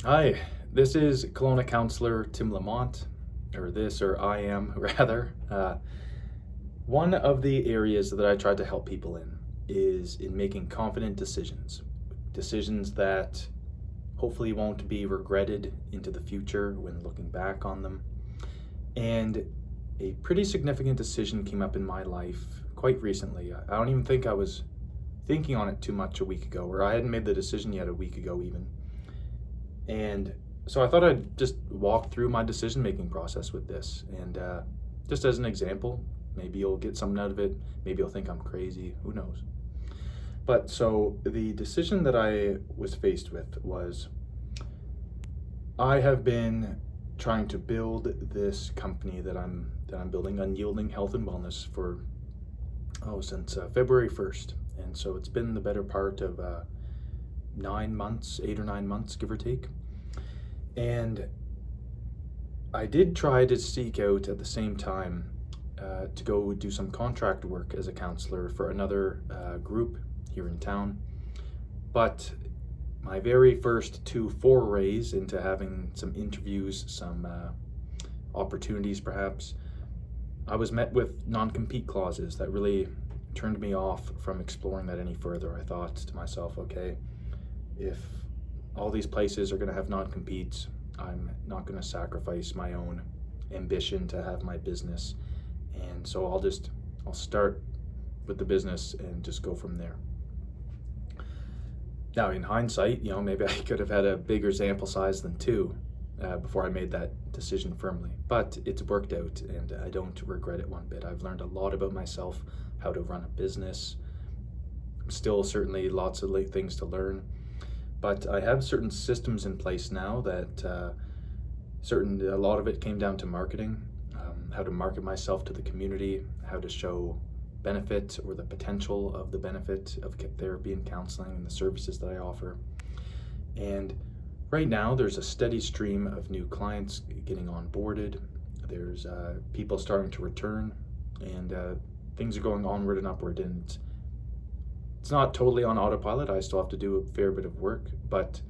Hi, this is Kelowna Counsellor Tim Lamont, or I am rather. One of the areas that I try to help people in is in making confident decisions, decisions that hopefully won't be regretted into the future when looking back on them. And a pretty significant decision came up in my life quite recently. I don't even think I was thinking on it too much a week ago, or I hadn't made the decision yet a week ago even. And so I thought I'd just walk through my decision making process with this. And just as an example, maybe you'll get something out of it. Maybe you'll think I'm crazy. Who knows? But so the decision that I was faced with was I have been trying to build this company that I'm building, Unyielding Health and Wellness, for since February 1st. And so it's been the better part of 9 months, 8 or 9 months, give or take. And I did try to seek out at the same time to go do some contract work as a counselor for another group here in town. But my very first two forays into having some interviews, some opportunities perhaps, I was met with non-compete clauses that really turned me off from exploring that any further. I thought to myself, okay, if all these places are going to have non-competes, I'm not going to sacrifice my own ambition to have my business. And so I'll start with the business and just go from there. Now, in hindsight, maybe I could have had a bigger sample size than two before I made that decision firmly. But it's worked out, and I don't regret it one bit. I've learned a lot about myself, how to run a business. Still, certainly lots of things to learn. But I have certain systems in place now that a lot of it came down to marketing, how to market myself to the community, how to show benefit or the potential of the benefit of therapy and counseling and the services that I offer. And right now there's a steady stream of new clients getting onboarded. There's people starting to return, and things are going onward and upward. And it's not totally on autopilot. I still have to do a fair bit of work, but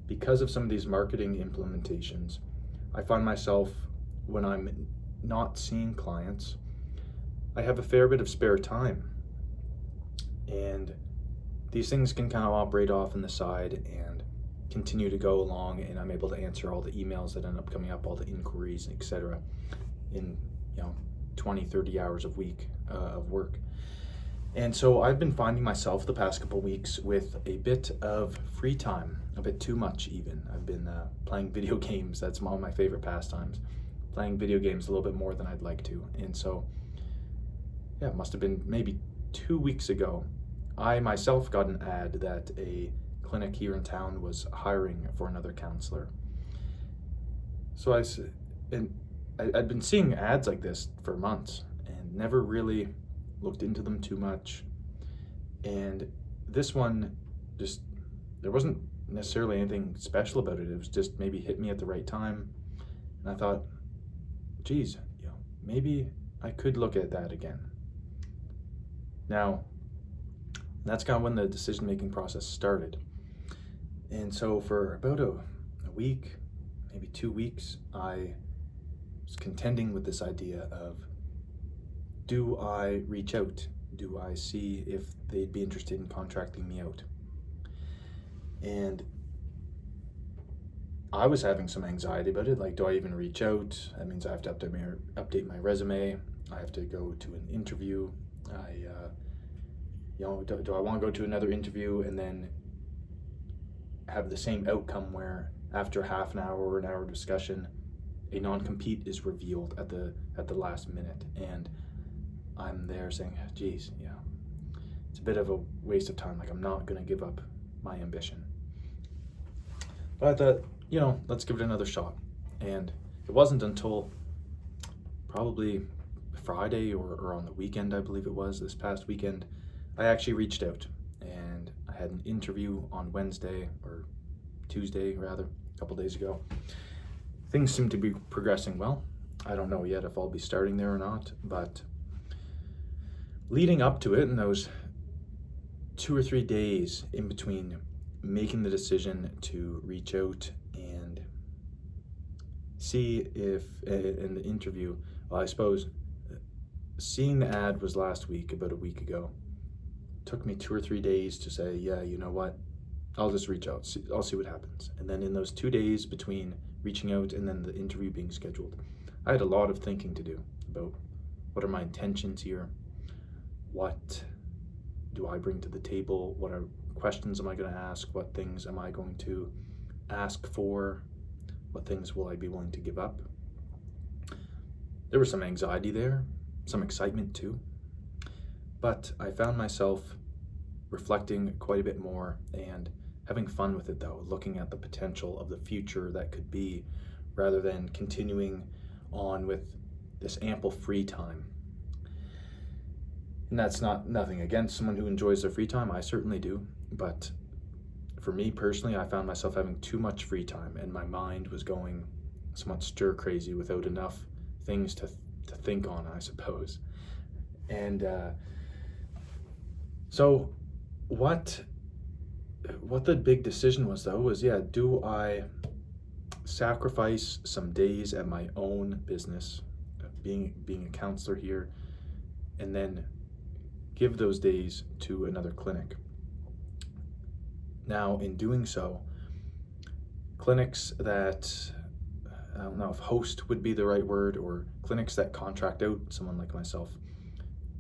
because of some of these marketing implementations, I find myself, when I'm not seeing clients, I have a fair bit of spare time. And these things can kind of operate off on the side and continue to go along, and I'm able to answer all the emails that end up coming up, all the inquiries, etc., in 20, 30 hours a week of work. And so I've been finding myself the past couple weeks with a bit of free time, a bit too much even. I've been playing video games. That's one of my favorite pastimes. Playing video games a little bit more than I'd like to. And so, yeah, it must have been maybe 2 weeks ago, I myself got an ad that a clinic here in town was hiring for another counselor. So I'd been seeing ads like this for months and never really looked into them too much. And this one, there wasn't necessarily anything special about it. It was just maybe hit me at the right time. And I thought, geez, maybe I could look at that again. Now, that's kind of when the decision-making process started. And so for about a week, maybe 2 weeks, I was contending with this idea of, do I reach out? Do I see if they'd be interested in contracting me out? And I was having some anxiety about it. Like, do I even reach out? That means I have to update my resume. I have to go to an interview. Do I want to go to another interview and then have the same outcome where after half an hour or an hour discussion, a non-compete is revealed at the last minute, and I'm there saying, geez, it's a bit of a waste of time. Like, I'm not going to give up my ambition. But I thought, let's give it another shot. And it wasn't until probably Friday or on the weekend, I believe it was, this past weekend, I actually reached out. And I had an interview on Wednesday, or Tuesday rather, a couple days ago. Things seem to be progressing well. I don't know yet if I'll be starting there or not, but leading up to it, in those 2 or 3 days in between making the decision to reach out see if in the interview, well, I suppose seeing the ad was last week, about a week ago. It took me 2 or 3 days to say, yeah, you know what, I'll just reach out, I'll see what happens. And then in those 2 days between reaching out and then the interview being scheduled, I had a lot of thinking to do about what are my intentions here, what do I bring to the table, what are questions am I going to ask, what things am I going to ask for, what things will I be willing to give up. There was some anxiety there, some excitement too, but I found myself reflecting quite a bit more and having fun with it though, looking at the potential of the future that could be, rather than continuing on with this ample free time. And that's nothing against someone who enjoys their free time. I certainly do. But for me personally, I found myself having too much free time and my mind was going somewhat stir crazy without enough things to think on, I suppose. And so what the big decision was though was, yeah, do I sacrifice some days at my own business, being a counselor here, and then give those days to another clinic? Now, in doing so, clinics that, I don't know if host would be the right word, or clinics that contract out someone like myself,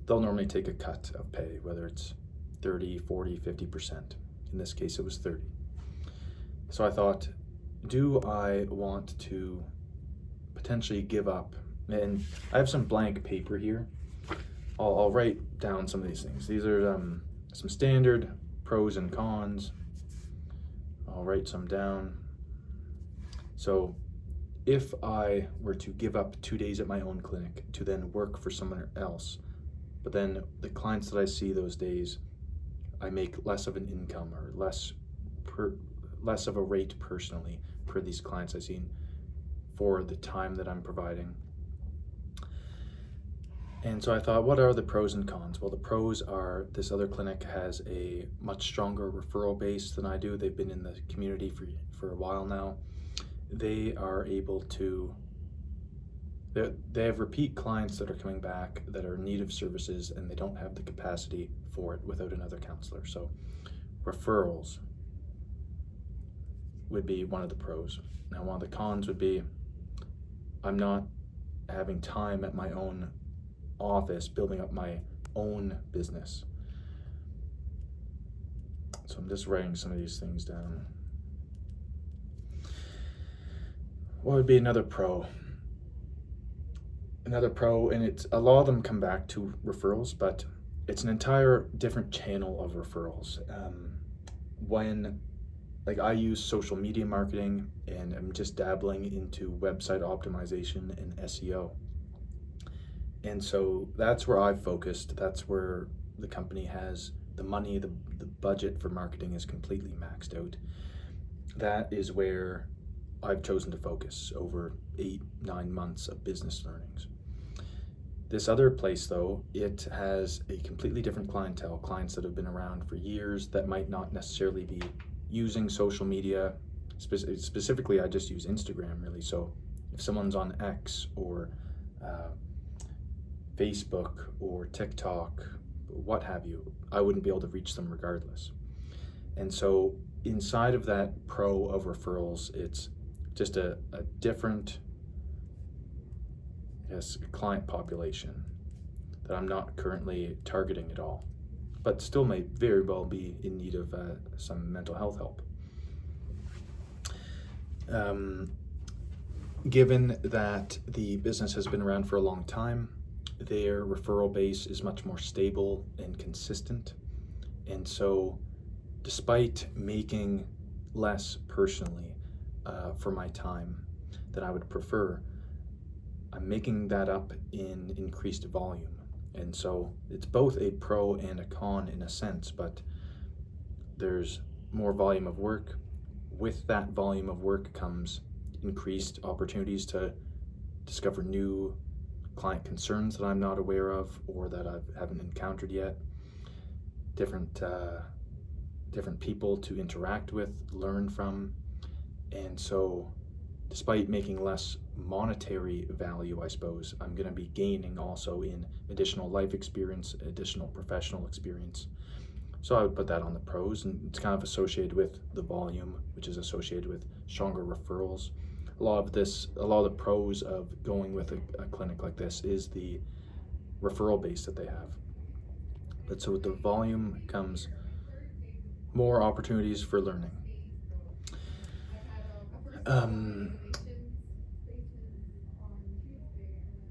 they'll normally take a cut of pay, whether it's 30, 40, 50%. In this case, it was 30. So I thought, do I want to potentially give up? And I have some blank paper here. I'll write down some of these things. These are some standard pros and cons. I'll write some down. So if I were to give up 2 days at my own clinic to then work for someone else, but then the clients that I see those days, I make less of an income or less of a rate personally per these clients I've seen for the time that I'm providing. And so I thought, what are the pros and cons? Well, the pros are this other clinic has a much stronger referral base than I do. They've been in the community for a while now. They are able to, they have repeat clients that are coming back that are in need of services, and they don't have the capacity for it without another counselor. So referrals would be one of the pros. Now, one of the cons would be I'm not having time at my own office building up my own business. So I'm just writing some of these things down. What would be another pro? Another pro, and it's a lot of them come back to referrals, but it's an entire different channel of referrals. When I use social media marketing, and I'm just dabbling into website optimization and SEO. And so that's where I've focused. That's where the company has the money, the budget for marketing is completely maxed out. That is where I've chosen to focus over 8-9 months of business learnings. This other place though, it has a completely different clientele, clients that have been around for years that might not necessarily be using social media. Specifically, I just use Instagram really. So if someone's on X or Facebook or TikTok, what have you, I wouldn't be able to reach them regardless. And so inside of that pro of referrals, it's just a different, client population that I'm not currently targeting at all, but still may very well be in need of some mental health help. Given that the business has been around for a long time, their referral base is much more stable and consistent. And so despite making less personally for my time than I would prefer, I'm making that up in increased volume. And so it's both a pro and a con in a sense, but there's more volume of work. With that volume of work comes increased opportunities to discover new client concerns that I'm not aware of or that I haven't encountered yet, different people to interact with, learn from. And so despite making less monetary value, I suppose, I'm going to be gaining also in additional life experience, additional professional experience. So I would put that on the pros, and it's kind of associated with the volume, which is associated with stronger referrals. A lot of the pros of going with a clinic like this is the referral base that they have. But so with the volume comes more opportunities for learning.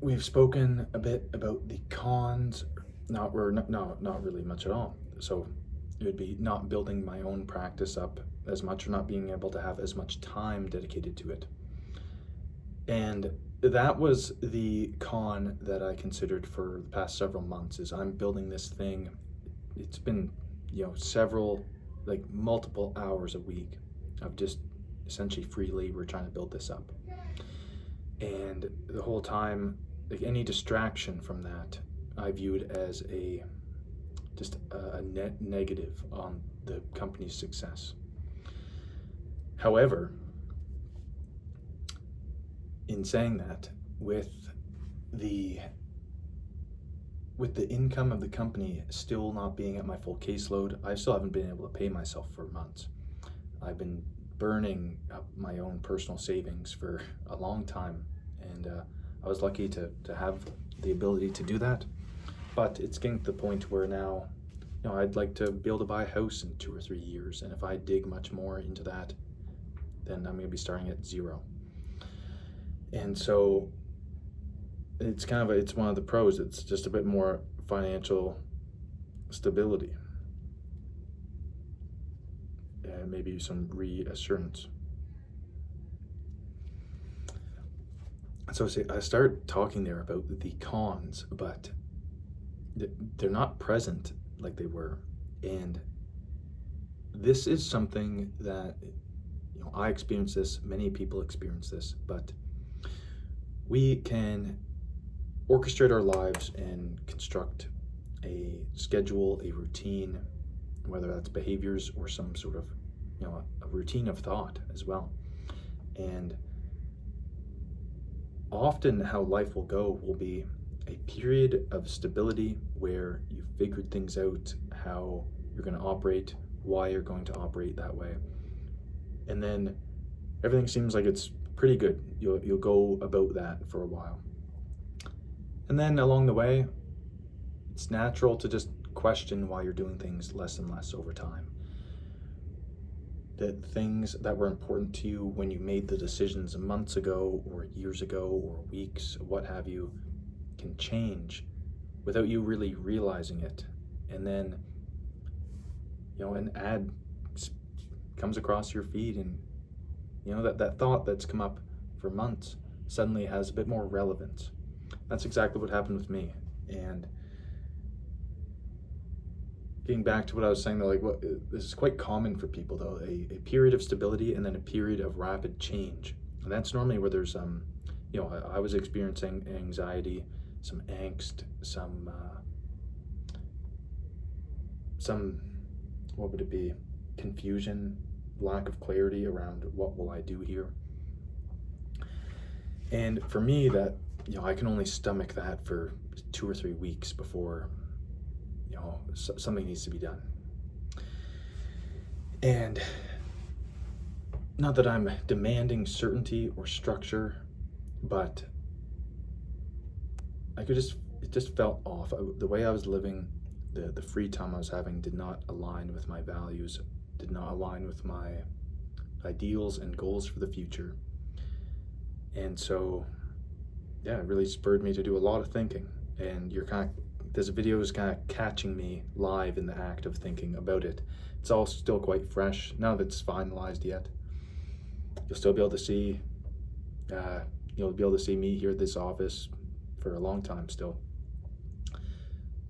We've spoken a bit about the cons, not really much at all. So it would be not building my own practice up as much, or not being able to have as much time dedicated to it. And that was the con that I considered for the past several months. Is I'm building this thing. It's been, multiple hours a week of just essentially free labor trying to build this up. And the whole time, like, any distraction from that, I viewed as a net negative on the company's success. However, in saying that, with the income of the company still not being at my full caseload, I still haven't been able to pay myself for months. I've been burning up my own personal savings for a long time, and I was lucky to have the ability to do that. But it's getting to the point where now, I'd like to be able to buy a house in 2 or 3 years, and if I dig much more into that, then I'm going to be starting at zero. And so it's one of the pros. It's just a bit more financial stability and maybe some reassurance. So I start talking there about the cons, but they're not present like they were. And this is something that, I experience this, many people experience this, but we can orchestrate our lives and construct a schedule, a routine, whether that's behaviors or some sort of, a routine of thought as well. And often how life will go will be a period of stability where you've figured things out, how you're going to operate, why you're going to operate that way. And then everything seems like it's pretty good. You'll go about that for a while. And then along the way, it's natural to just question why you're doing things less and less over time. That things that were important to you when you made the decisions months ago or years ago or weeks, what have you, can change without you really realizing it. And then, an ad comes across your feed, and that thought that's come up for months suddenly has a bit more relevance. That's exactly what happened with me. And getting back to what I was saying, though, this is quite common for people, though, a period of stability and then a period of rapid change. And that's normally where there's I was experiencing anxiety, some angst, some what would it be, confusion, lack of clarity around what will I do here. And for me, that I can only stomach that for 2 or 3 weeks before something needs to be done. And not that I'm demanding certainty or structure, but it just felt off. The way I was living, the free time I was having did not align with my values, did not align with my ideals and goals for the future. And so, it really spurred me to do a lot of thinking. And this video is kind of catching me live in the act of thinking about it. It's all still quite fresh, none of it's finalized yet. You'll still be able to see, me here at this office for a long time still.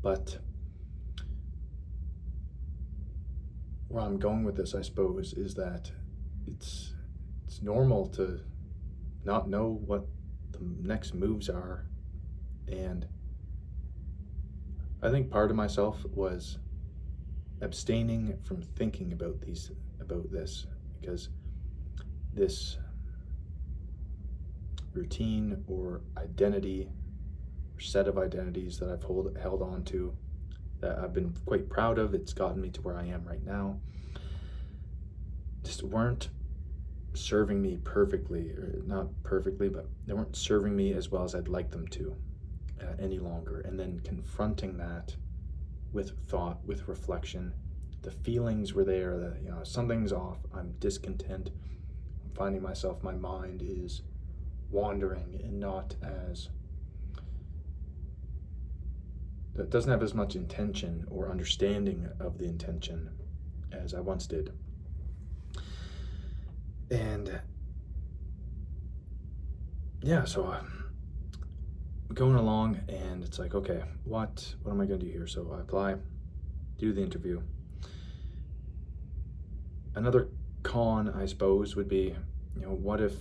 But where I'm going with this, I suppose, is that it's normal to not know what the next moves are. And I think part of myself was abstaining from thinking about this, because this routine or identity or set of identities that I've held on to that I've been quite proud of. It's gotten me to where I am right now. Just weren't serving me perfectly, or not perfectly, but they weren't serving me as well as I'd like them to any longer. And then confronting that with thought, with reflection, the feelings were there that, something's off. I'm discontent. I'm finding myself, my mind is wandering and not as, that doesn't have as much intention or understanding of the intention as I once did. And yeah, so I'm going along, and it's like, okay, what am I going to do here? So I apply, do the interview. Another con, I suppose, would be, what if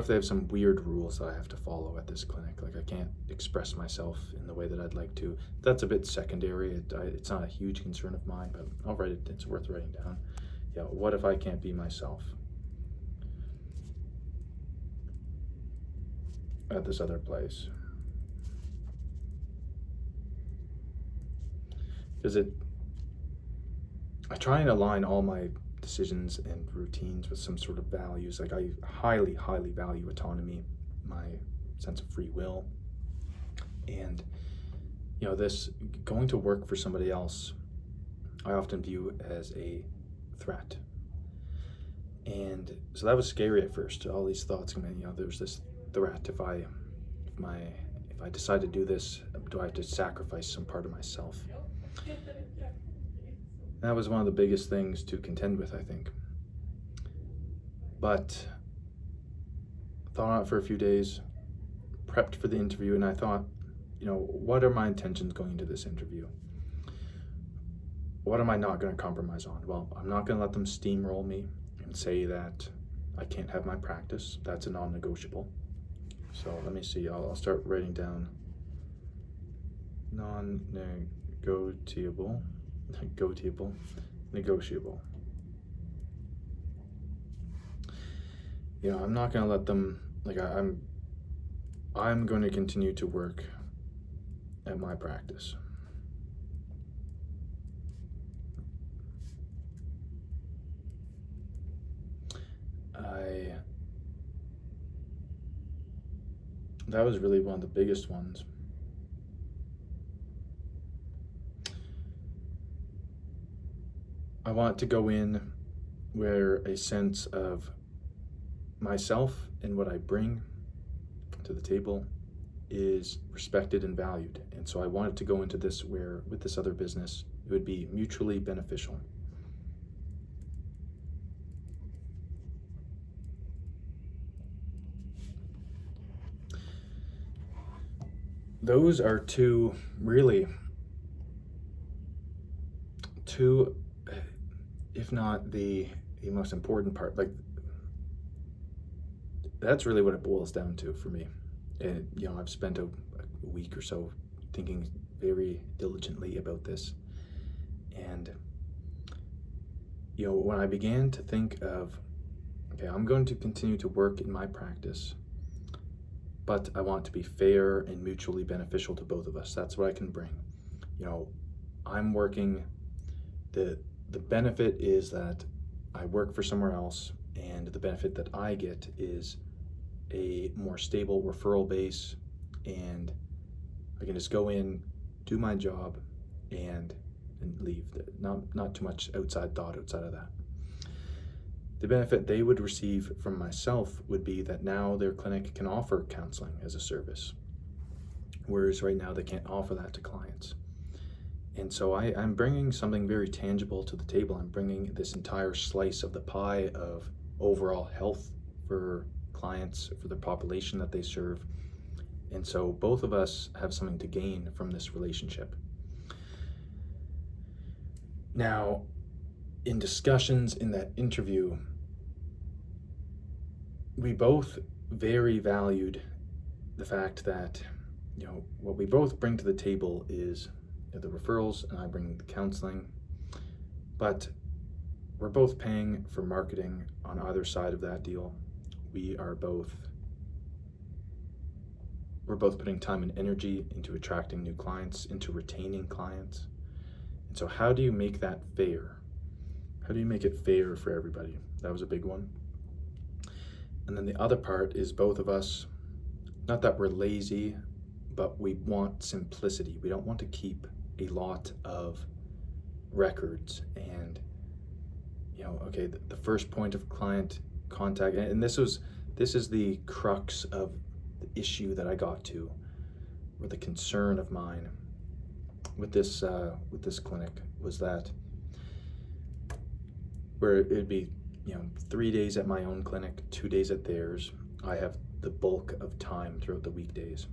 they have some weird rules that I have to follow at this clinic? Like, I can't express myself in the way that I'd like to. That's a bit secondary. It's not a huge concern of mine, but I'll write it. It's worth writing down. Yeah, what if I can't be myself at this other place? Because I try and align all my decisions and routines with some sort of values. Like, I highly, highly value autonomy, my sense of free will. And, this going to work for somebody else, I often view as a threat. And so that was scary at first. All these thoughts coming, there's this threat. If I decide to do this, do I have to sacrifice some part of myself? That was one of the biggest things to contend with, I think. But thought on it for a few days, prepped for the interview, and I thought, what are my intentions going into this interview? What am I not going to compromise on? Well, I'm not going to let them steamroll me and say that I can't have my practice. That's a non-negotiable. So let me see. I'll start writing down non-negotiable, negotiable. I'm not going to let them, I'm going to continue to work at my practice. That was really one of the biggest ones. I want to go in where a sense of myself and what I bring to the table is respected and valued. And so I wanted to go into this where, with this other business, it would be mutually beneficial. Those are two, if not the most important part. That's really what it boils down to for me. And I've spent a week or so thinking very diligently about this. And when I began to think of, okay, I'm going to continue to work in my practice, but I want to be fair and mutually beneficial to both of us. That's what I can bring. I'm working, the benefit is that I work for somewhere else, and the benefit that I get is a more stable referral base, and I can just go in, do my job, and leave. Not too much outside thought outside of that. The benefit they would receive from myself would be that now their clinic can offer counseling as a service, whereas right now they can't offer that to clients. And so I'm bringing something very tangible to the table. I'm bringing this entire slice of the pie of overall health for clients, for the population that they serve. And so both of us have something to gain from this relationship. Now, in discussions in that interview, we both very valued the fact that, what we both bring to the table is the referrals, and I bring the counseling, but we're both paying for marketing on either side of that deal. we're both putting time and energy into attracting new clients, into retaining clients. And so how do you make that fair? How do you make it fair for everybody? That was a big one. And then the other part is both of us, not that we're lazy, but we want simplicity. We don't want to keep a lot of records and, okay, the first point of client contact, and this is the crux of the issue that I got to, or the concern of mine with this clinic, was that where it'd be 3 days at my own clinic, 2 days at theirs. I have the bulk of time throughout the weekdays.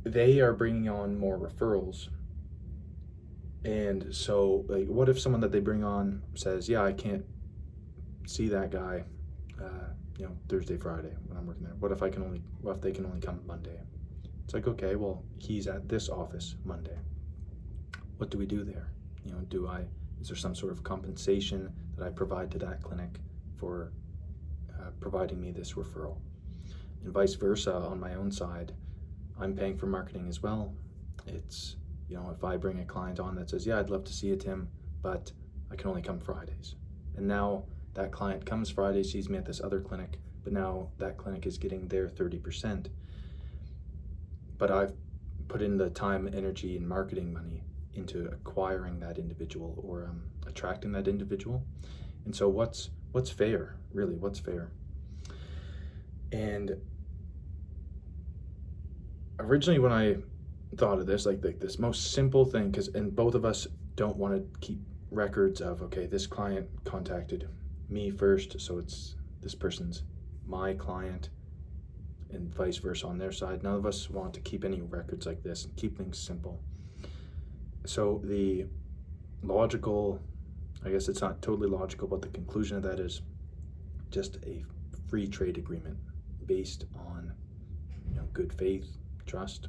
They are bringing on more referrals, and so what if someone that they bring on says, yeah, I can't see that guy Thursday, Friday when I'm working there. What if they can only come Monday? It's like, okay, well, he's at this office Monday. What do we do there? Is there some sort of compensation that I provide to that clinic for providing me this referral? And vice versa, on my own side, I'm paying for marketing as well. It's, if I bring a client on that says, yeah, I'd love to see you, Tim, but I can only come Fridays. And now that client comes Friday, sees me at this other clinic, but now that clinic is getting their 30%. But I've put in the time, energy, and marketing money into acquiring that individual, or attracting that individual. And so what's fair, really? What's fair? And originally when I thought of this, like this most simple thing, and both of us don't want to keep records of, okay, this client contacted me first, so it's this person's my client, and vice versa on their side. None of us want to keep any records like this and keep things simple. So the logical, I guess it's not totally logical, but the conclusion of that is just a free trade agreement based on good faith, trust.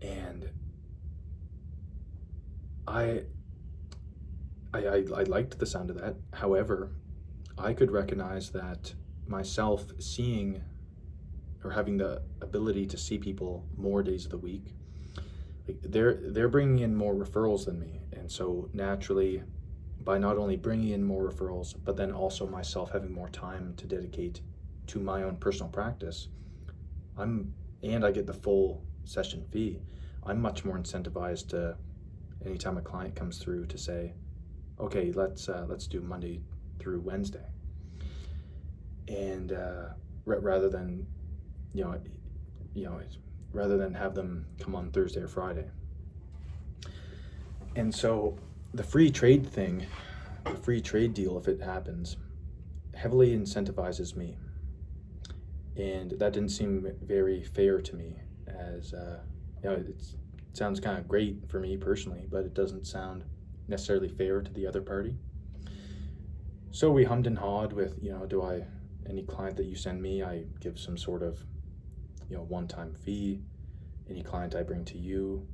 And I liked the sound of that. However, I could recognize that myself seeing or having the ability to see people more days of the week, they're bringing in more referrals than me. And so naturally, by not only bringing in more referrals, but then also myself having more time to dedicate to my own personal practice, and I get the full session fee, I'm much more incentivized to, anytime a client comes through, to say, okay, let's do Monday through Wednesday, and rather than rather than have them come on Thursday or Friday. And so the free trade thing, the free trade deal, if it happens, heavily incentivizes me, and that didn't seem very fair to me. As it sounds kind of great for me personally, but it doesn't sound necessarily fair to the other party. So we hummed and hawed with, any client that you send me, I give some sort of one-time fee. Any client I bring to you,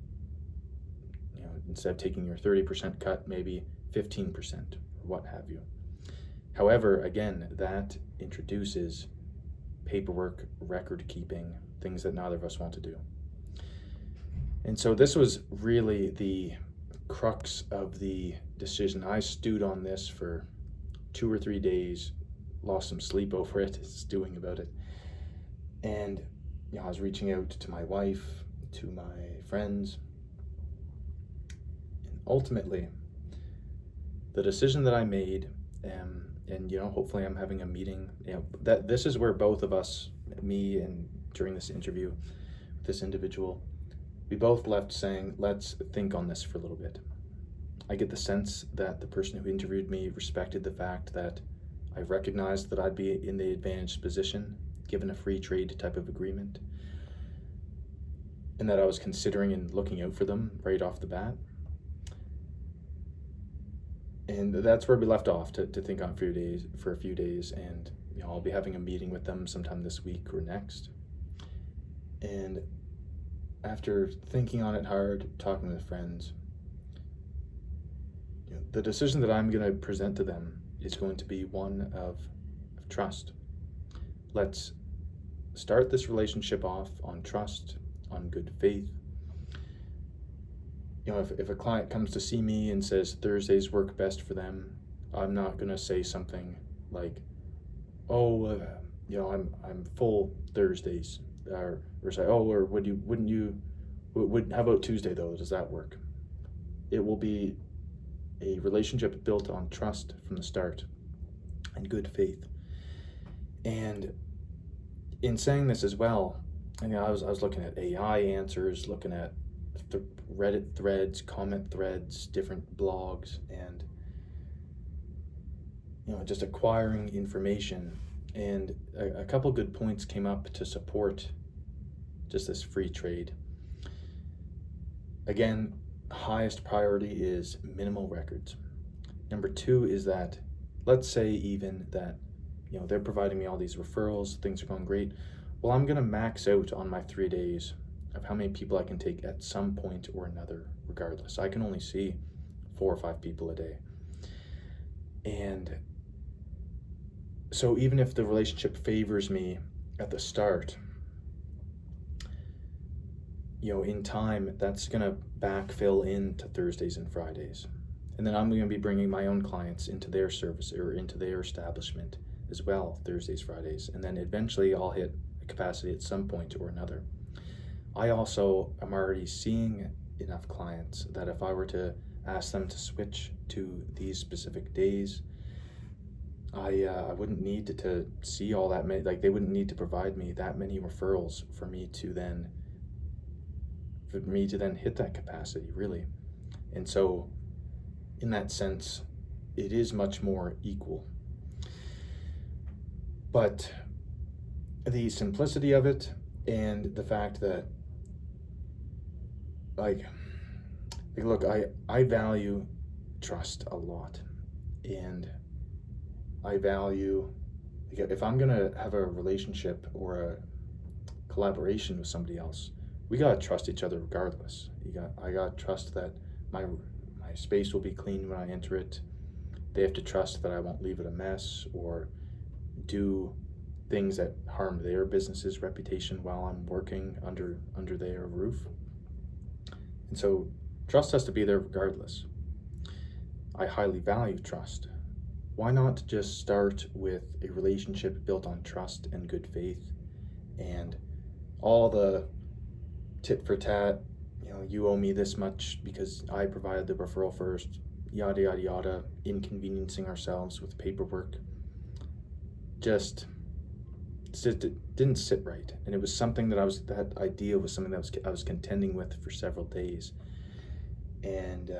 instead of taking your 30% cut, maybe 15% or what have you. However, again, that introduces paperwork, record keeping, things that neither of us want to do. And so this was really the crux of the decision. I stewed on this for 2 or 3 days, lost some sleep over it, stewing about it. And I was reaching out to my wife, to my friends, and ultimately the decision that I made, and hopefully I'm having a meeting, that this is where both of us, me and during this interview with this individual, we both left saying, let's think on this for a little bit. I get the sense that the person who interviewed me respected the fact that I recognized that I'd be in the advantaged position given a free trade type of agreement, and that I was considering and looking out for them right off the bat. And that's where we left off, to think on for a few days, and I'll be having a meeting with them sometime this week or next. And after thinking on it hard, talking with friends, the decision that I'm going to present to them is going to be one of of trust. Let's start this relationship off on trust, on good faith. If a client comes to see me and says Thursdays work best for them, I'm not going to say something like, oh, I'm full Thursdays, or say, oh, or how about Tuesday though? Does that work? It will be a relationship built on trust from the start and good faith. And in saying this as well, I was looking at AI answers, looking at Reddit threads, comment threads, different blogs, and just acquiring information. And a couple good points came up to support just this free trade. Again, highest priority is minimal records. Number 2 is that, let's say even that they're providing me all these referrals, things are going great. Well, I'm going to max out on my 3 days of how many people I can take at some point or another, regardless. I can only see 4 or 5 people a day. And so even if the relationship favors me at the start, in time, that's going to backfill into Thursdays and Fridays. And then I'm going to be bringing my own clients into their service or into their establishment as well, Thursdays, Fridays. And then eventually I'll hit a capacity at some point or another. I also am already seeing enough clients that if I were to ask them to switch to these specific days, I wouldn't need to see all that many, they wouldn't need to provide me that many referrals for me to then hit that capacity, really. And so in that sense, it is much more equal. But the simplicity of it and the fact that look, I value trust a lot, and I value, if I'm gonna have a relationship or a collaboration with somebody else, we gotta trust each other regardless. I gotta trust that my space will be clean when I enter it. They have to trust that I won't leave it a mess or do things that harm their business's reputation while I'm working under their roof. And so trust has to be there regardless. I highly value trust. Why not just start with a relationship built on trust and good faith, and all the tit for tat, you owe me this much because I provided the referral first, yada, yada, yada, inconveniencing ourselves with paperwork. Just didn't sit right. And it was something that that idea was something that I was contending with for several days. And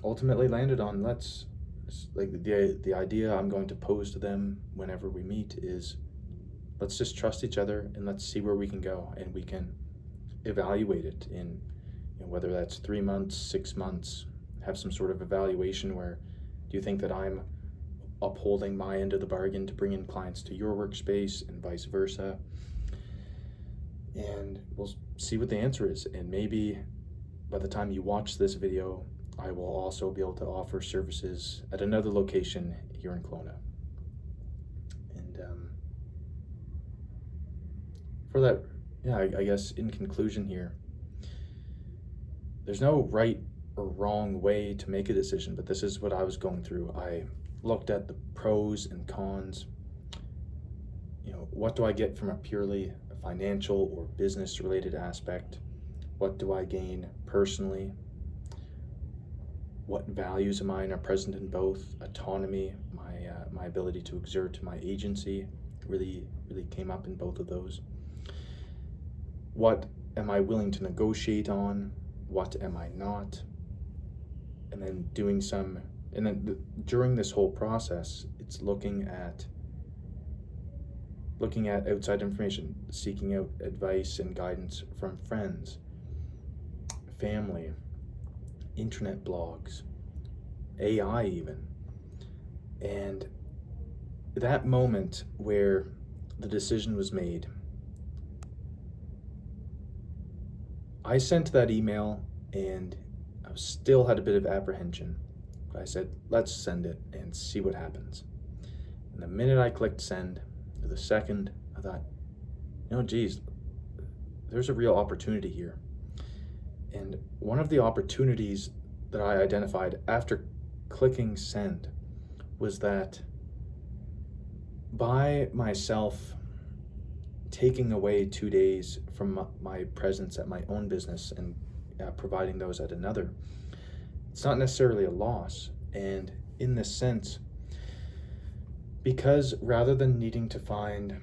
ultimately landed on, the idea I'm going to pose to them whenever we meet is, let's just trust each other and let's see where we can go, and we can evaluate it in whether that's 3 months, 6 months, have some sort of evaluation where, do you think that I'm upholding my end of the bargain to bring in clients to your workspace and vice versa? And we'll see what the answer is. And maybe by the time you watch this video, I will also be able to offer services at another location here in Kelowna. And for that, I guess in conclusion here, there's no right or wrong way to make a decision, but this is what I was going through. I looked at the pros and cons. What do I get from a purely financial or business related aspect? What do I gain personally? What values of mine are present in both? Autonomy, my ability to exert my agency really came up in both of those. What am I willing to negotiate on? What am I not? And then during this whole process, it's looking at outside information, seeking out advice and guidance from friends, family, internet blogs, AI even. And that moment where the decision was made, I sent that email and I still had a bit of apprehension, but I said, let's send it and see what happens. And the minute I clicked send, or the second, I thought, geez, there's a real opportunity here. And one of the opportunities that I identified after clicking send was that by myself taking away 2 days from my presence at my own business and providing those at another, it's not necessarily a loss. And in this sense, because rather than needing to find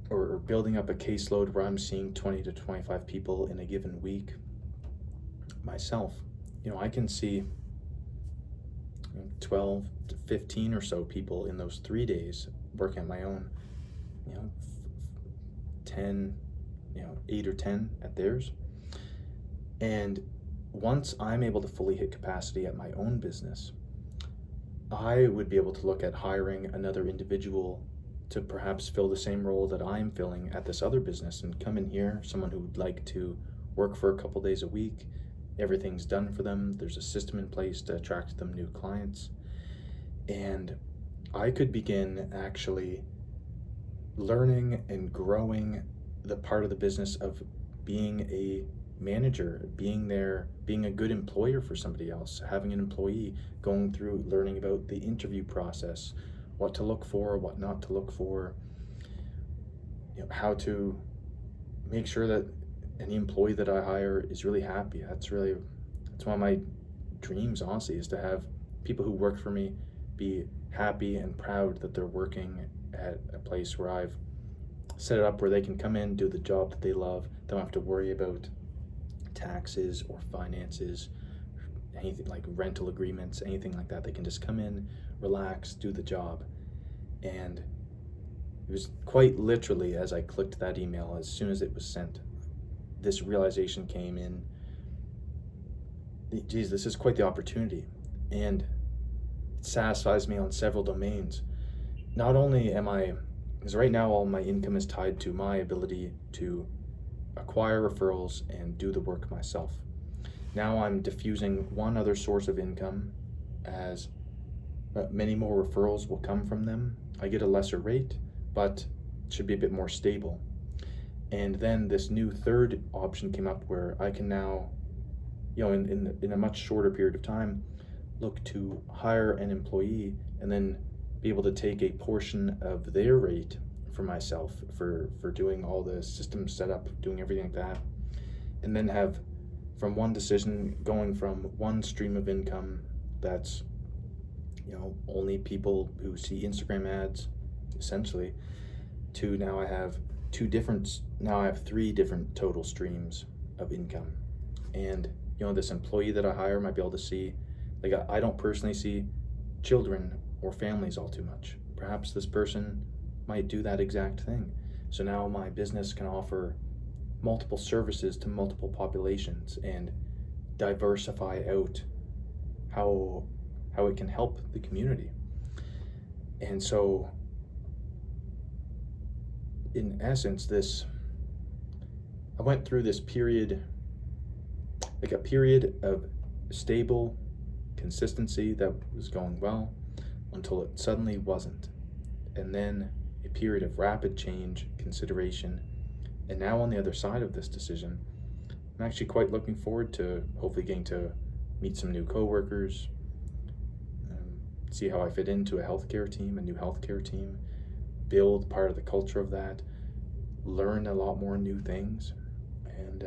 or building up a caseload where I'm seeing 20 to 25 people in a given week myself, I can see 12 to 15 or so people in those 3 days working on my own, 10, 8 or 10 at theirs. And once I'm able to fully hit capacity at my own business, I would be able to look at hiring another individual to perhaps fill the same role that I'm filling at this other business and come in here, someone who would like to work for a couple days a week. Everything's done for them. There's a system in place to attract them new clients. And I could begin actually learning and growing the part of the business of being a manager, being there, being a good employer for somebody else, having an employee, going through learning about the interview process, what to look for, what not to look for, how to make sure that any employee that I hire is really happy. That's one of my dreams, honestly, is to have people who work for me be happy and proud that they're working at a place where I've set it up where they can come in, do the job that they love. They don't have to worry about taxes or finances, anything like rental agreements, anything like that. They can just come in, relax, do the job. And it was quite literally, as I clicked that email, as soon as it was sent, this realization came in. Geez, this is quite the opportunity. And it satisfies me on several domains. Not only because right now all my income is tied to my ability to acquire referrals and do the work myself. Now I'm diffusing one other source of income, as many more referrals will come from them. I get a lesser rate, but it should be a bit more stable. And then this new third option came up where I can now, in a much shorter period of time, look to hire an employee and then be able to take a portion of their rate for myself for doing all the system setup, doing everything like that, and then have from one decision going from one stream of income that's only people who see Instagram ads essentially, to now I have three different total streams of income. And this employee that I hire might be able to see, like, I don't personally see children or families all too much. Perhaps this person might do that exact thing. So now my business can offer multiple services to multiple populations and diversify out how it can help the community. And so in essence, I went through this period, like a period of stable consistency that was going well until it suddenly wasn't. And then a period of rapid change, consideration, and now on the other side of this decision, I'm actually quite looking forward to hopefully getting to meet some new coworkers, see how I fit into a new healthcare team, build part of the culture of that, learn a lot more new things, and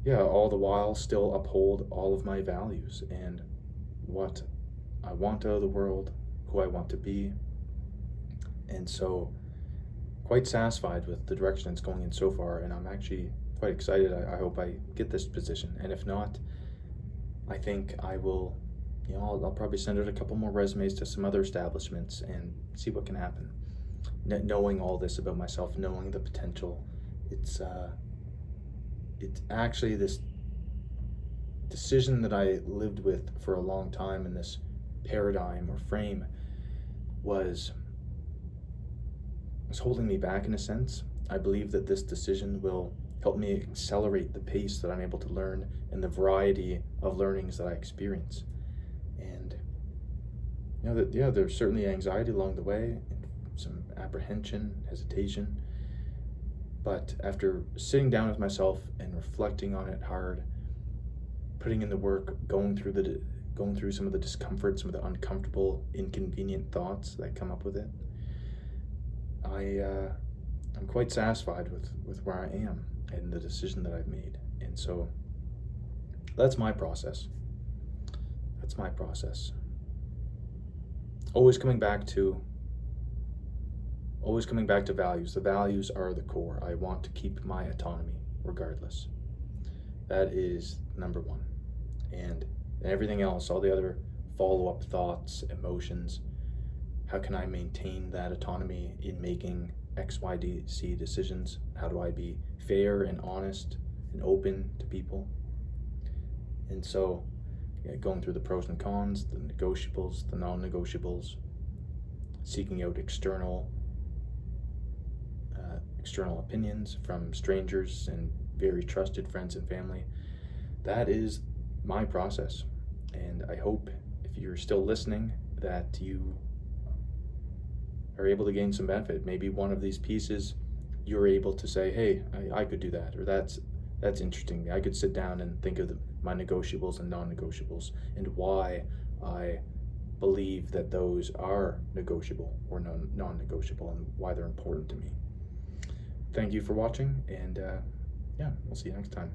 all the while still uphold all of my values and what I want out of the world, who I want to be. And so quite satisfied with the direction it's going in so far, and I'm actually quite excited. I hope I get this position, and if not, I think I will, I'll probably send out a couple more resumes to some other establishments and see what can happen. Knowing all this about myself, knowing the potential, it's actually this decision that I lived with for a long time, in this paradigm or frame, was holding me back in a sense. I believe that this decision will help me accelerate the pace that I'm able to learn and the variety of learnings that I experience. And there's certainly anxiety along the way, and some apprehension, hesitation. But after sitting down with myself and reflecting on it hard, putting in the work, going through some of the discomfort, some of the uncomfortable, inconvenient thoughts that come up with it, I'm quite satisfied with where I am and the decision that I've made. And so that's my process. That's my process. Always coming back to values. The values are the core. I want to keep my autonomy regardless. That is number one. And everything else, all the other follow-up thoughts, emotions, how can I maintain that autonomy in making X, Y, Z decisions? How do I be fair and honest and open to people? And so, going through the pros and cons, the negotiables, the non-negotiables, seeking out external opinions from strangers and very trusted friends and family. That is my process. And I hope, if you're still listening, that you are able to gain some benefit. Maybe one of these pieces, you're able to say, hey, I could do that, or that's interesting. I could sit down and think of my negotiables and non-negotiables and why I believe that those are negotiable or non-negotiable and why they're important to me. Thank you for watching, and we'll see you next time.